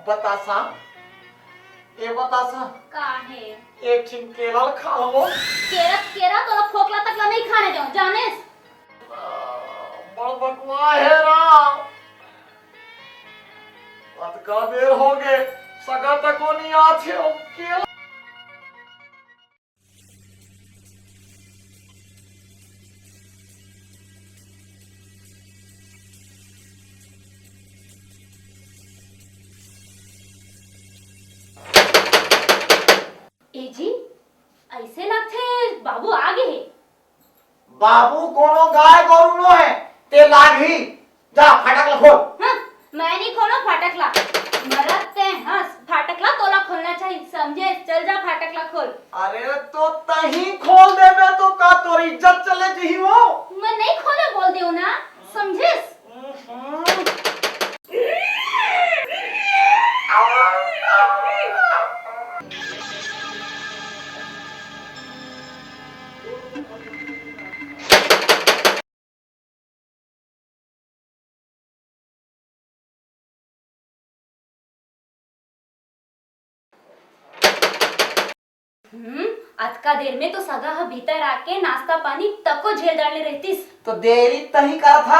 बतासा ये बतासा का है एक छिन केला खा लो। केरा केरा तो खोखला तकला नहीं खाने दो जाने। बड़ बकवा है राम। अतका देर हो गए सगा तक नहीं आछे ओ केला। ए जी ऐसे लगते बाबू आगे है। बाबू कोनो गाय गोरु नो है ते लागी जा फटक खोल। हाँ, मैं नहीं खोलो फाटकला मरते हंस फाटकला तोला खोलना चाहिए समझे। चल जा फाटकला खोल। अरे तो तही खोल दे मैं तो का तोरी इज्जत चले जही हो। मैं नहीं खोले बोल दियो ना समझे। आज का देर में तो सगा भीतर आके नाश्ता पानी तको झेल डालने रहतीस। तो देरी तही का था।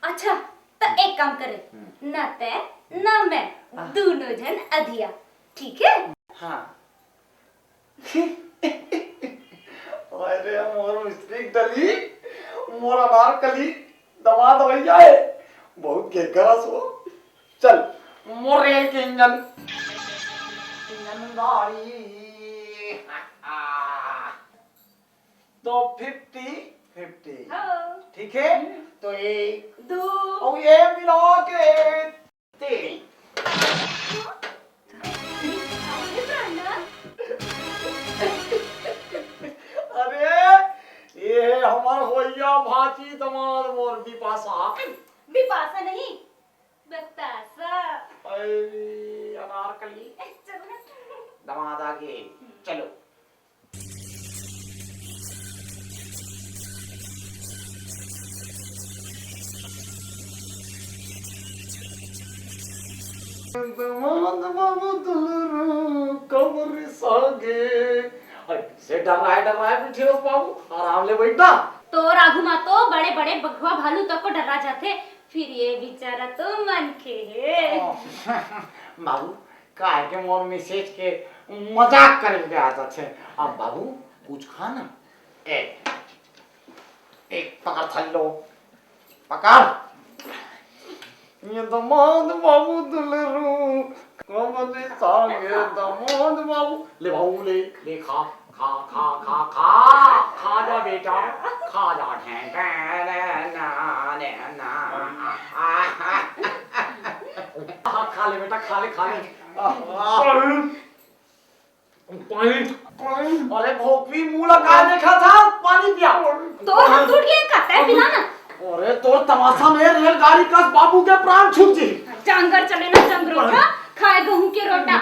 अच्छा तो एक काम करे न ते न मैं दोनों जन अधिया ठीक है। हाँ अरे मोर मिस्त्री डली मोर अनार कली दमाद हो जाए बहुत के गरस हो। चल मोर रेल के इंजन गाड़ी तो 50-50 ठीक है। तो एक दो और ये मिला के 3। अरे ये हमार होइया भाची दमाद मोर बिपाशा। बिपाशा नहीं बतासा। अरे अनारकली दमाद आगे चलो। दमाद बाबू दुलरू कमर सागे से डर रहा है बैठे हो बाबू आराम ले बैठा। तो राघु मा तो बड़े बड़े बघवा भालू तक को डरा जाते फिर ये बेचारा तो मन के है। बाबू काय के मोर मैसेज के मजाक करे के आता छे। अब बाबू कुछ खाना एक पकड़ थल्लो पकड़। ये दमाद बाबू दुलरू कमरे सांगे दमाद बाबू ले बाबू ले खा खा खा खा खा खा जा बेटा खा जा खा ले बेटा खा ले पानी। अरे भोपी मुंह लगा देखा था पानी पिया तो हम टूट गए कहता है पिला ना। अरे तो तमाशा में रेलगाड़ी का बाबू के प्राण छूट जी। चांगर चले ना चंग रोटा खाए गेहूं के रोटा।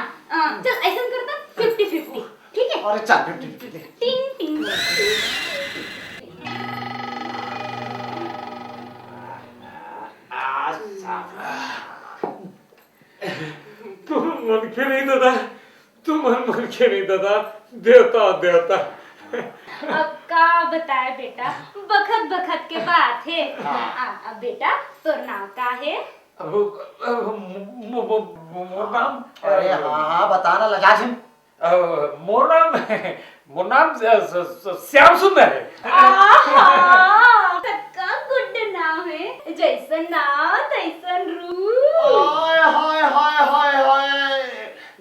चल ऐसा करता 50-50 ठीक है। अरे चल 50-50 टिंग टिंग। तुम मन के नहीं दादा तुम मन के नहीं दादा देवता देवता। अब का बताए बेटा बखत बखत के बात है। अब बेटा तोर नाम का है। मोर नाम अरे हाँ बताना लगा सिंह। मोर नाम श्याम सुंदर है। का गुड नाम है जैसन नाम तैसन रूप। हाय हाय हाय हाय हाय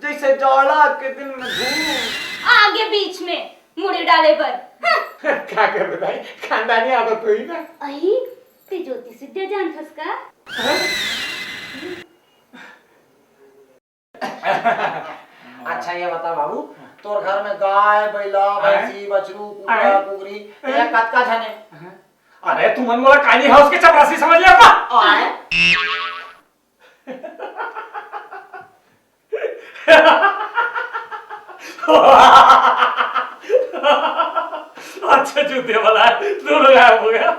जैसे जाड़ा के दिन में धूप आगे बीच में मुड़ी डाले पर। क्या कर बताई खानदानी आदत हुई ना। आई ते ज्योति सिद्ध जान फसका। अच्छा ये बता बाबू तोर घर में गाय बैला भैंसी बछरू कुकरा कुकरी ये कतका छने। अरे तू मन मोला कानी हाउस के चपरासी समझ लिया का। आए अच्छा जूते वाला दोनों गायब हो गया।